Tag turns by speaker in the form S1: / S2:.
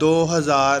S1: 2000